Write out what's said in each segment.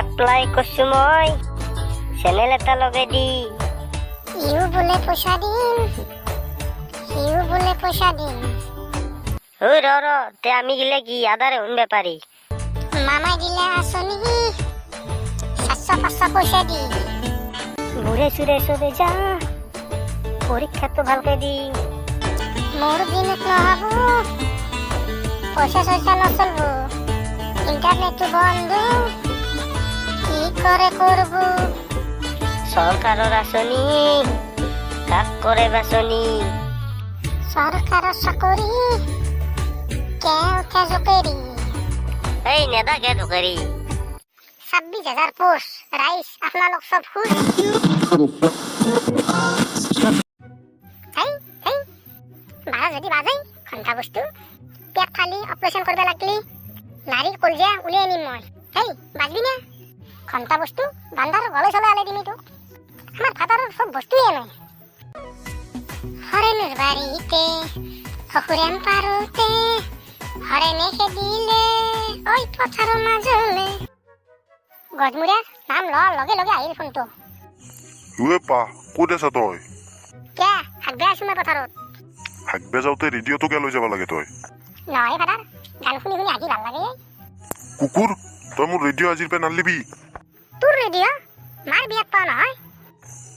apply করছো মই channel এটা লগে দি ইউ বলে পয়সা দিন ইউ বলে পয়সা দিন ওই র তে আমি গিলে কি আদারে হুন ব্যাপারি মামা দিলে আসনি 700-500 পয়সা দি ঘুরে সুরে সবে যা পরীক্ষা তো ভালকে দি মোর দিনত নহব পয়সা সয়সা নচলব ইন্টারনেট বন্ধ কি করে করব সরকারের আঁচনি কাক করে বাছনি সরকারের চাকরি কেউ জোকেরি এই নেদা কে ধোকারি 26,000 পোস্ট রাইস আপনালোক সব খুশ বাজা যদি বাজাই ঘন্টা বস্তু পেট খালি অপারেশন করবে লাগলি নারীর কলজা উলিয়ে নিম মই বাজবি না ঘন্টা বস্তু বান্ধার গলে চলে আলে দিমি তো আমার ফাদারের সব বস্তুই নাই হরেনের বাড়িতে হকুরাম পারুতে হরেনে দিলে ওই পথার মাজলে গজমুড়া নাম লগে লগে আহিল ফোনটো উয়ে পা ক'ত আছা তই কে হাগবে আছো মই পথাৰত হাগবে যাওঁতে ৰেডিঅ'টোকে লৈ যাব লাগে তই নহয় ফাদাৰ গান শুনি শুনি আজি ভাল লাগে কুকুৰ তই মোৰ ৰেডিঅ' আজিৰ পৰা নালিবি তোৰ ৰেডিঅ' মাৰ বিয়াত পাওঁ নহয়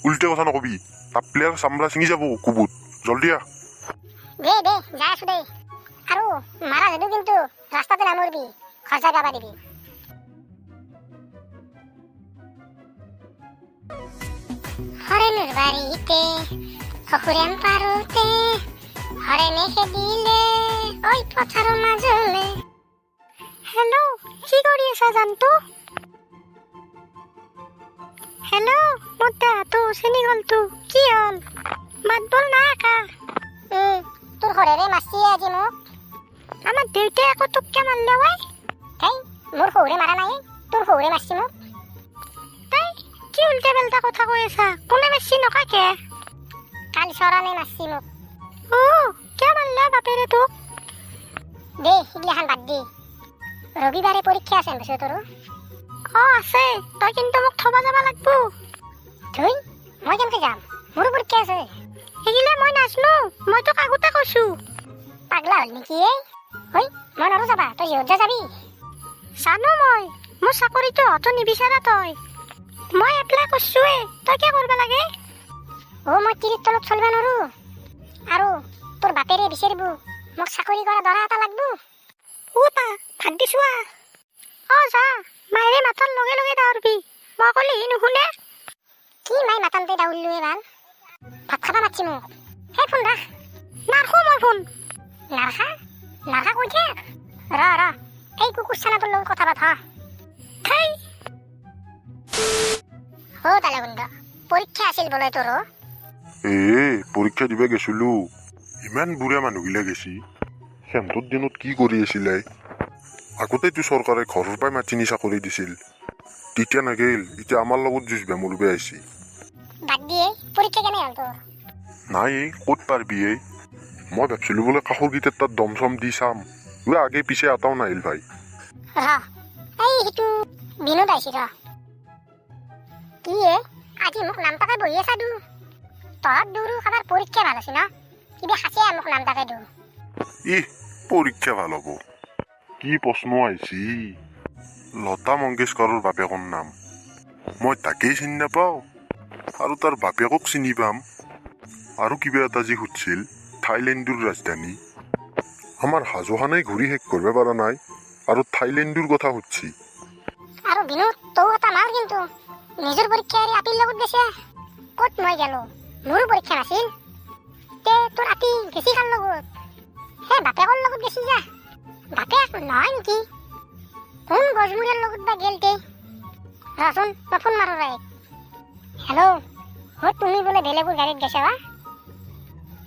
উল্টে কথা নকবি তাপ প্লেয়াৰ চামৰা ছিঙি যাব কুকুৰ জলদি আহ দে যাই আছো দে আৰু মাৰা যদিও কিন্তু ৰাস্তাতে নামৰবি খৰচা গাবা দিবি হৰেনেৰ বাড়িতে হকুৰাম পাৰুতে হৰেনে দিলে ওই পথাৰ মাজলে হেল্ল' কি কৰি আছা জানতো হেল্ল' মোৰ দেহাটো চেনি গলটো কি হ'ল মাত বল না আকা তোৰ ঘৰেৰে মাছি আজি মোক আমাৰ দেউতাই আকৌ তোক কে মাৰলে ৱাই মোৰ সৌৰে মাৰা নাই তোৰ সৌৰে মাৰছি মোক কি উল্টা বেলটা কথা কৈ আছা কোনে মারছি নকাকে কাল সরানে মারছি মোক ও কে মারলে বাপেরে তোক দে ইগলাখান বাদ দি রবিবারে পরীক্ষা আছে বেশ তোর আছে তই কিন্তু মোক থবা যাবা লাগবো তুই মই কেমকে যাম মোর পরীক্ষা আছে এগিলে মই নাজনো মই তোক আগতে কৈছো পাগলা হল নেকি হই মই নৰো যাবা তই ইহঁত যাবি জানো মই মোৰ চাকৰিটো হত নিবিচাৰা তই মই এপ্লাই কৰছুৱে তই কি কৰবা লাগে মই তিৰিৰ তলত চলবা নৰো আৰু তোৰ বাপেৰে বিচাৰিব মোক চাকৰি কৰা দৰা এটা লাগব পা ভাত দিছোৱা যা মায়েৰে মাতাৰ লগে লগে দাউৰবি মই কলি নুশুনে কি মাই মাতানতে দাউৰলোৱে ভাল ভাত খাবা মাতছি মোক ফোন ৰাখ নাৰখো মই ফোন নাৰখা কৈ থাক ৰ এই কুকুৰ চানাটোৰ লগত কথা পাত পৰীক্ষা আছিল বোলে তোৰ পৰীক্ষা দিবা গেছিলো ইমান বুঢ়া মানুহগিলা গেছি সেমটোৰ দিনত কি কৰি আছিলে আগতেতো চৰকাৰে ঘৰৰ পৰাই মাতিনি চাকৰি দিছিল তেতিয়া নাগিল এতিয়া আমাৰ লগত যুঁজ বেমুৰবে আহিছি পৰীক্ষা কেনে হ'ল তোৰ নাই ক'ত পাৰবি মই ভাবছিলো বোলে কাষৰ গীতেৰ তাত দম চম দি চাম আগে পিছে এটাও নাহিল ভাই সেইটো বিনোদ আহিছি কি আজি মোক নাম তাকে বহি আছা তহঁত দূৰো খাবাৰ পৰীক্ষা ভাল আছে ন কিবা খাচে মোক নাম তাকে পৰীক্ষা ভাল হ'ব কি প্ৰশ্ন আহিছি লতা মংগেশকাৰৰ বাপেকৰ নাম মই তাকেই চিনি নাপাওঁ আৰু তাৰ বাপেকক চিনি পাম আৰু কিবা এটা যি সুধিছিল থাইলেণ্ডৰ ৰাজধানী আমাৰ হাজোখানেই ঘূৰি শেষ কৰিব পৰা নাই আৰু থাইলেণ্ডৰ কথা সুধিছি আৰু বিনোদ তও এটা মাল কিন্তু নিজৰ পৰীক্ষা এৰি আপিৰ লগত গেছে ক'ত মই গেলো মোৰো পৰীক্ষা নাছিল তে তোৰ আপি গেছি কাৰ লগত বাপেকৰ লগত গেছি যা বাপেক নহয় নেকি কোন গজমুৰীয়াৰ লগত বা গেল তে ৰচোন মই ফোন মাৰো হেল্ল' তুমি বোলে বেলেগৰ গাড়ীত গেছা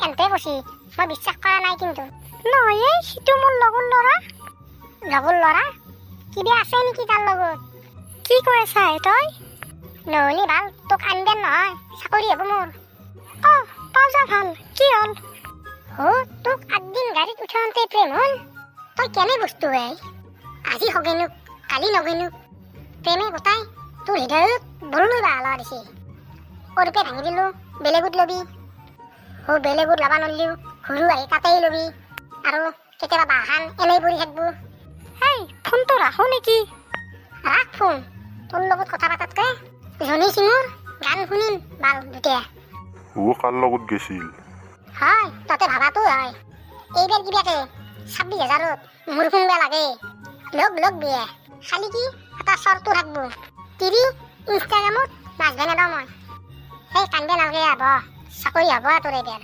এনতে কৈছি মই বিশ্বাস কৰা নাই কিন্তু নহয় সিটো মোৰ লগৰ ল'ৰা কিবা আছে নেকি তাৰ লগত কি কৈ আছা তই নহ'লে ভাল তোক আনবেন নহয় চাকৰি হ'ব মোৰ পাওজা ভাল কি হ'ল তোক আগদিন গাড়ীত উঠাওঁতে প্ৰেম হ'ল তই কেনে বস্তু আজি হগেনুক কালি নগেনুক প্ৰেমে গোটাই তোৰ হৃদয়ত বৰলৈ বাহালা দিছে অৰূপে ভাঙি দিলোঁ বেলেগত ল'বি বেলেগত ল'বা নল্লিও ঘূৰু আহি তাতেই ল'বি আৰু কেতিয়াবা বাহান এনেই পৰি থাকবো হেই ফোনটো ৰাখো নেকি ৰাখ ফোন তোৰ লগত কথা পাতাতকে জনী সিঙৰ গান শুনিম বাল দুটাই কাৰ লগত গৈছিল হয় তাতে ভাবাতো হয় এইবাৰ কিবাকে 26,000ত মোৰ শুনবা লাগে লগ বিয়ে খালি কি এটা চৰ্তো থাকবো টিভি ইনষ্টাগ্ৰামত নাচবে নেদাও মই সেই কান্দে নালগে আব চাকৰি হ'ব তোৰ এইবাৰ